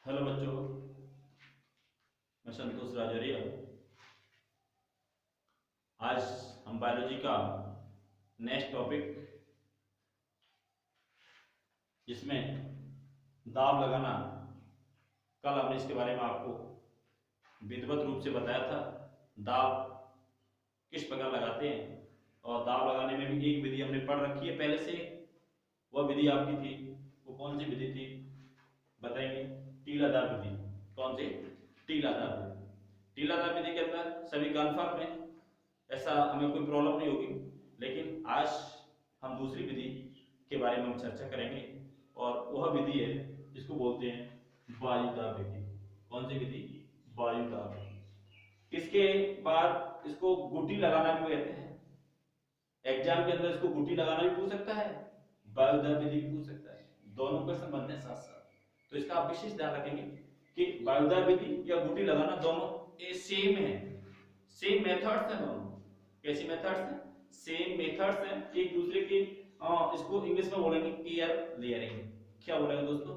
Hello बच्चों, मैं संतोष राजौरिया। आज हम बायोलॉजी का नेक्स्ट टॉपिक जिसमें दाब लगाना, कल हमने इसके बारे में आपको विधिवत रूप से बताया था। दाब किस प्रकार लगाते हैं और दाब लगाने में भी एक विधि हमने पढ़ रखी है पहले से। वह विधि आपकी थी, वो कौन सी विधि थी बताएंगे? टीलादार विधि। कौन सी? टीलादार विधि। टीलादार विधि के अंदर सभी कन्फर्म है, ऐसा हमें कोई प्रॉब्लम नहीं होगी। लेकिन आज हम दूसरी विधि के बारे में हम चर्चा करेंगे और वह विधि है जिसको बोलते हैं वायुदाब विधि। कौन सी विधि? वायुदाब विधि। इसके बाद इसको गुटी लगाना भी कहते हैं। एग्जाम के अंदर इसको गुटी लगाना भी पूछ सकता है, वायुदाब विधि भी पूछ सकता है। दोनों क्वेश्चन बनते हैं साथ साथ, तो इसका आप विशेष ध्यान रखेंगे कि वायुदाब विधि या गुटी लगाना दोनों सेम है, सेम मेथड्स हैं दोनों। कैसी मेथड्स हैं? सेम मेथड्स हैं, एक दूसरे के। इसको इंग्लिश में बोलेंगे एयर लेयरिंग। क्या बोलेंगे दोस्तों?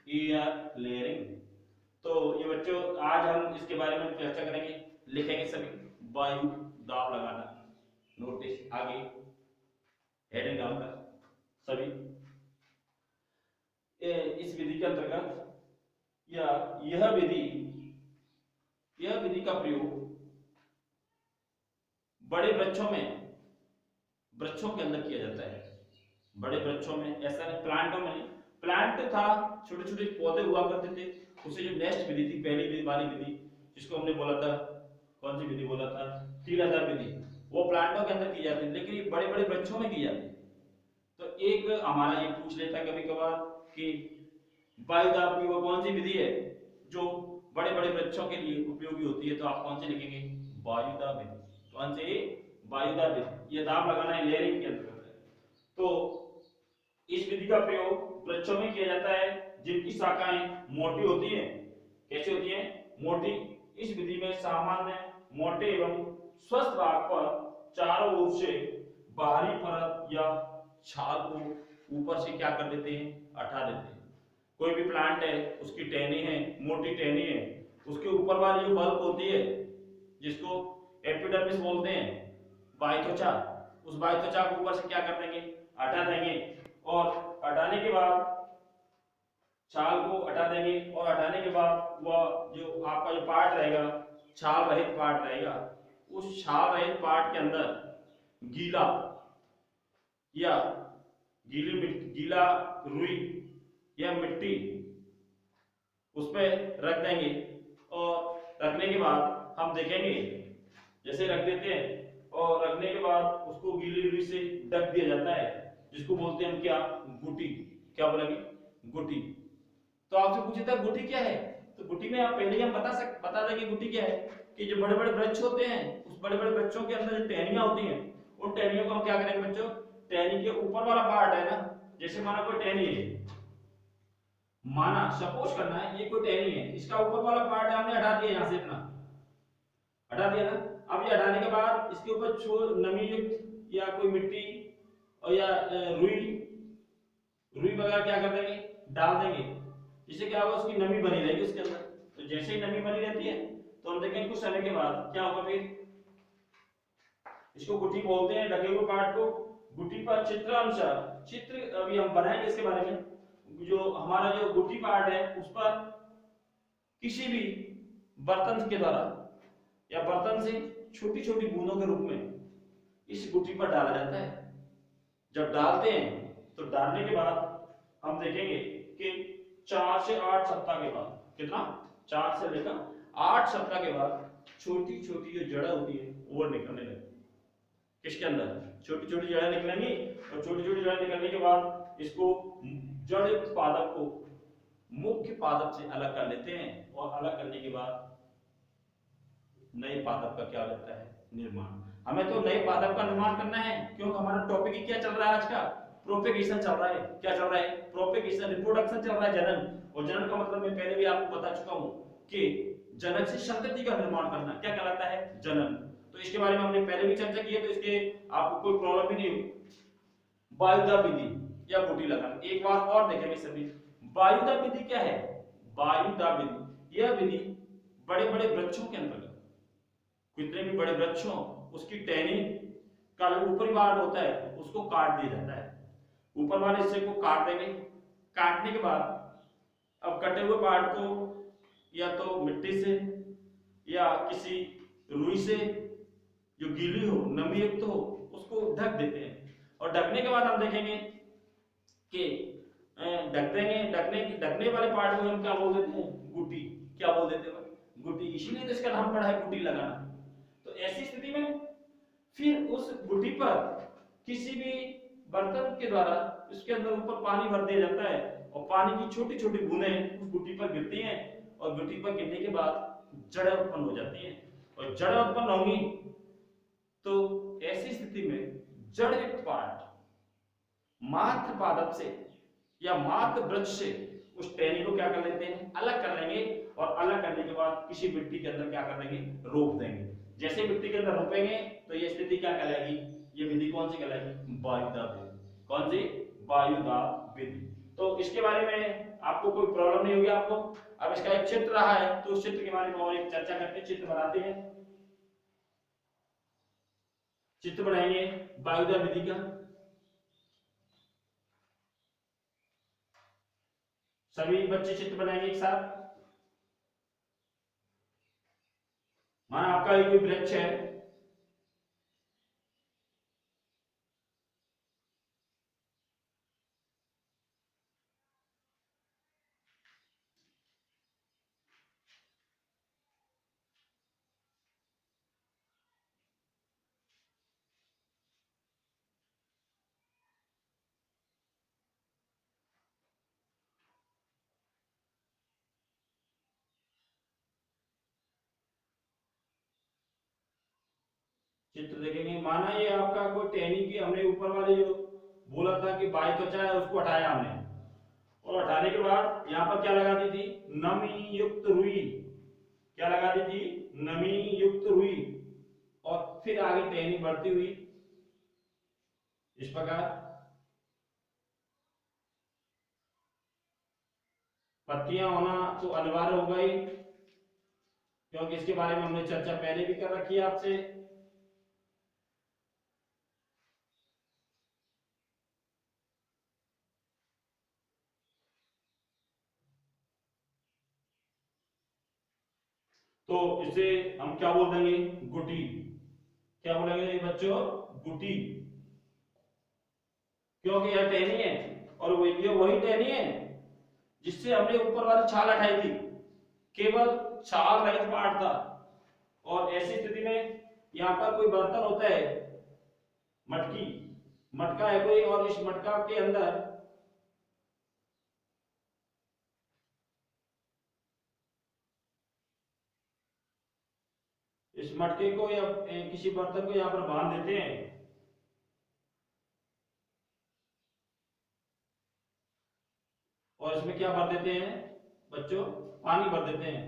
Air layering. तो ये बच्चों आज हम इसके बारे में चर्चा करेंगे, लिखेंगे सभी वायु दाब लगाना। नोटिस आगे हेडिंग डालकर सभी इस विधि के अंतर्गत या यह विधि का प्रयोग बड़े वृक्षों के अंदर किया जाता है। बड़े वृक्षों में, ऐसा नहीं प्लांटों में नहीं। प्लांट था, छोटे छोटे पौधे हुआ करते थे, उसे जो नेक्स्ट विधि थी, पहली वाली विधि जिसको हमने बोला था, कौन सी विधि बोला था? टीलादार विधि। वो प्लांटों के अंदर की जाती है, लेकिन ये बड़े बड़े वृक्षों में की जाती है। तो एक हमारा ये पूछ लेता है कभी कभार कि वायुदाब की वो कौन सी विधि है जो बड़े बड़े वृक्षों के लिए उपयोगी होती है? तो आप कौन सी लिखेंगे? वायुदाब विधि। कौन सी? वायुदाब विधि। ये दाब लगाना है लेयरिंग के अंतर्गत है। तो इस विधि का प्रयोग वृक्षों में किया जाता है जिनकी शाखाएं मोटी होती हैं। कैसी होती हैं? मोटी। इस विधि में सामान्य मोटे एवं स्वस्थ भाग पर चारों ओर से बाहरी परत या छाल को ऊपर से क्या कर देते हैं? हटा देते हैं। कोई भी प्लांट है, उसकी टहनी है, मोटी टहनी है, उसके ऊपर वाली जो बल्ब होती है जिसको एपिडर्मिस बोलते हैं, बाह्य त्वचा, उस बाह्य त्वचा को ऊपर से क्या कर देंगे? हटा देंगे। और हटाने के बाद छाल को हटा देंगे, और हटाने के बाद वह जो आपका जो पार्ट रहेगा, छाल रहित पार्ट रहेगा, उस छाल रहित पार्ट के अंदर गीला या गीला रुई या मिट्टी उस पर रख देंगे। और रखने के बाद हम देखेंगे, जैसे रख देते हैं और रखने के बाद उसको गीली रुई से ढक दिया जाता है, जिसको बोलते हैं हम क्या? गुटी। क्या बोलेंगे? गुटी। तो आपसे पूछा था गुटी क्या है, तो गुटी में आप पहले हम बता देंगे गुटी क्या है कि जो बड़े बड़े वृक्ष होते हैं, उस बड़े बड़े वृक्षों के अंदर जो टहनियां होती हैं, उन टहनियों को हम क्या करेंगे बच्चों? टहनी के ऊपर वाला पार्ट है ना, जैसे माना कोई टहनी है, माना सपोज करना है ये कोई टहनी है, इसका ऊपर वाला पार्ट है हमने हटा दिया, यहां से अपना हटा दिया ना। अब ये हटाने के बाद इसके ऊपर नमी युक्त या कोई मिट्टी और या रुई वगैरह क्या कर देंगे? डाल देंगे, जिससे क्या होगा? उसकी नमी बनी रहेगी उसके अंदर। तो जैसे ही नमी बनी रहती है तो हम देखेंगे कुछ समय के बाद क्या होगा, फिर इसको गुटी बोलते हैं, ढके हुए पार्ट को। गुटी पर चित्र अभी हम बनाएंगे इसके बारे में। जो हमारा जो गुटी पार्ट है उस पर किसी भी बर्तन के द्वारा या बर्तन से छोटी छोटी बूंदों के रूप में इस गुटी पर डाला जाता है। जब डालते हैं तो डालने के बाद हम देखेंगे कि 4 से 8 सप्ताह के बाद, कितना? 4 से लेकर 8 सप्ताह के बाद छोटी छोटी जो जड़ होती है वो निकलने लगती है। किसके अंदर? छोटी छोटी जड़ें निकलेंगी, और छोटी छोटी जड़ें निकलने के बाद इसको जड़ युक्त पादप को मुख्य पादप से अलग कर लेते हैं, और अलग करने के बाद नए पादप का क्या रहता है? निर्माण। हमें तो नए पादप का निर्माण करना है, क्योंकि हमारा टॉपिक ही क्या चल रहा है आज का? प्रोपेगेशन चल रहा है। क्या चल रहा है? प्रोपेगेशन, रिप्रोडक्शन चल रहा है, जनन। और जनन का मतलब मैं पहले भी आपको बता चुका हूं कि जनक से संतति का निर्माण करना क्या कहलाता है? जनन। तो इसके बारे में हमने पहले भी चर्चा की है, तो इसके आपको कोई प्रॉब्लम ही नहीं होगी। वायुदाब विधि या गुटी लगाना, एक बार और देखेंगे सभी। वायुदाब विधि क्या है? वायुदा विधि। यह विधि बड़े बड़े वृक्षों के अंतर्गत, कितने भी बड़े वृक्ष हो उसकी टहनी का जो ऊपरी भाग होता है उसको काट दिया जाता है, ऊपर वाले हिस्से को काट देंगे। काटने के बाद अब कटे हुए पार्ट को या तो मिट्टी से या किसी रुई से जो गीली हो, नमी युक्त हो, उसको ढक देते हैं। और ढकने के बाद हम देखेंगे कि ढक देंगे, ढकने वाले पार्ट को हम क्या बोल देते हैं, गुटी। क्या बोल देते हैं, गुटी। इसीलिए तो इसका नाम पड़ा है गुटी लगाना। तो ऐसी स्थिति में फिर उस गुटी पर किसी भी बर्तन के द्वारा उसके अंदर ऊपर पानी भर दिया जाता है और पानी की छोटी छोटी बूंदें उस गुटी पर गिरती हैं और गुटी पर गिरने के बाद जड़ें उत्पन्न हो जाती हैं। और जड़ें उत्पन्न होंगी तो ऐसी स्थिति में जड़ युक्त पार्ट मात्र पादप से या मात्र वृक्ष से उस टहनी को क्या कर लेते हैं, अलग कर लेंगे। और अलग करने के बाद किसी मिट्टी के अंदर क्या कर देंगे, रोप देंगे। जैसे मिट्टी के अंदर रोपेंगे तो ये स्थिति क्या कहलाएगी, ये विधि कौन सी कहलाएगी, वायुदा विधि। कौन सी, वायुदा विधि। तो इसके बारे में आपको कोई प्रॉब्लम नहीं होगी आपको। अब इसका एक चित्र रहा है तो उस चित्र के बारे में और एक चर्चा करते हैं, चित्र बनाते हैं। चित्र बनाएंगे वायुदा विधि का। सभी बच्चे चित्र बनाएंगे एक साथ। माना आपका एक कोई वृक्ष है, चित्र देखेंगे। माना ये आपका कोई टहनी की, हमने ऊपर वाले जो बोला था कि बाह्य त्वचा है उसको हटाया हमने, और हटाने के बाद यहाँ पर क्या लगा दी थी, नमी युक्त रुई। क्या लगा दी थी, नमी युक्त रुई। और फिर आगे टहनी बढ़ती हुई इस प्रकार पत्तियां होना तो अनिवार्य होगा ही, क्योंकि इसके बारे में हमने चर्चा पहले भी कर रखी है आपसे। तो इसे हम क्या बोल देंगे, गुटी। क्या बोलेंगे बच्चों, गुटी। क्योंकि यह टहनी है और ये वही टहनी है जिससे हमने ऊपर वाली छाल हटाई थी, केवल छाल रहित पार्ट था। और ऐसी स्थिति में यहाँ पर कोई बर्तन होता है, मटकी, मटका है कोई, और इस मटका के अंदर इस मटके को या किसी बर्तन को यहाँ पर बांध देते हैं और इसमें क्या भर देते हैं बच्चों, पानी भर देते हैं।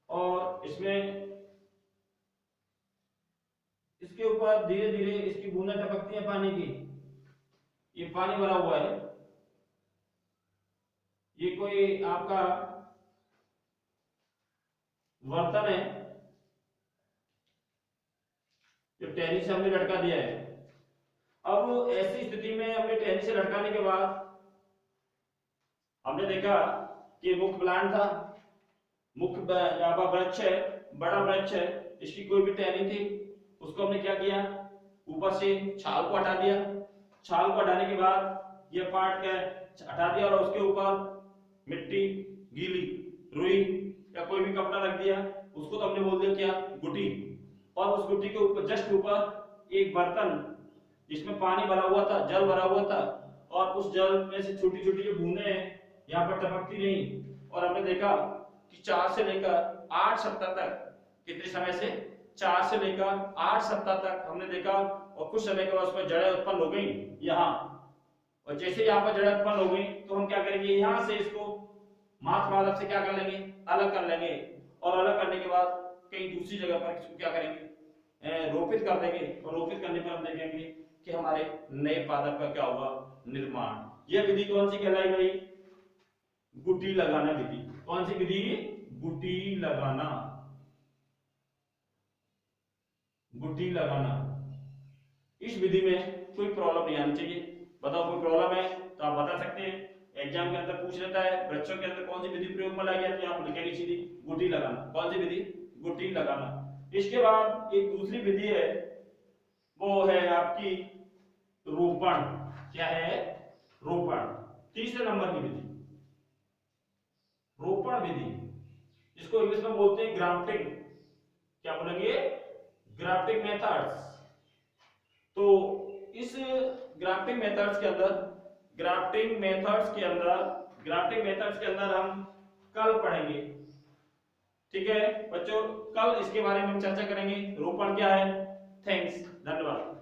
और इसमें इसके ऊपर धीरे धीरे इसकी बूंदें टपकती हैं पानी की। ये पानी भरा हुआ है, ये कोई आपका बर्तन है जो टहनी से हमने लटका दिया है। अब ऐसी स्थिति में हमने टहनी से लटकाने के बाद हमने देखा कि मुख्य प्लांट था, मुख्य वृक्ष है, बड़ा वृक्ष है, इसकी कोई भी टहनी थी, उसको हमने क्या किया, ऊपर से छाल को हटा दिया। छाल को हटाने के बाद यह पार्ट क्या हटा दिया और उसके ऊपर मिट्टी, गीली रुई या कोई भी कपड़ा रख दिया। उसको तो हमने बोल दिया क्या, गुटी। और उस गुटी के ऊपर जस्ट ऊपर एक बर्तन जिसमें पानी भरा हुआ था, जल भरा हुआ था, और उस जल में से छोटी छोटी जो बूंदें हैं यहाँ पर टपकती रही। और हमने देखा कि 4 से लेकर 8 सप्ताह तक, कितने समय से, 4 से लेकर 8 सप्ताह तक हमने देखा। और कुछ समय के बाद उसमें जड़ें उत्पन्न हो गई यहाँ। और जैसे यहाँ पर जड़ें उत्पन्न हो गई तो हम क्या करेंगे, यहाँ से इसको मात्र पादप से क्या कर लेंगे, अलग कर लेंगे। और अलग करने के बाद कहीं दूसरी जगह पर इसको क्या करेंगे, रोपित कर देंगे। और रोपित करने पर हम देखेंगे कि हमारे नए पादप का क्या होगा, निर्माण। यह विधि कौन सी कहलाई भाई, गुटी लगाना विधि। कौन सी विधि? गुटी लगाना, गुटी लगाना। इस विधि में कोई प्रॉब्लम नहीं आनी चाहिए। बताओ कोई प्रॉब्लम है तो आप बता सकते हैं, एग्जाम के अंदर पूछ लेता है बच्चों के अंदर कौन सी विधि प्रयोग में लाई जाती है, आप लिखेंगे सीधी गुटी लगाना। कौन सी विधि? गुटी लगाना। इसके बाद एक दूसरी विधि है, वो है आपकी रोपण। क्या है? रोपण। तीसरे नंबर की विधि रोपण विधि, जिसको इंग्लिश में बोलते हैं ग्राफ्टिंग। क्या बोलेंगे? Grafting methods. तो इस ग्राफ्टिंग मेथड्स के अंदर हम कल पढ़ेंगे। ठीक है बच्चों, कल इसके बारे में हम चर्चा करेंगे, रोपण क्या है। थैंक्स, धन्यवाद।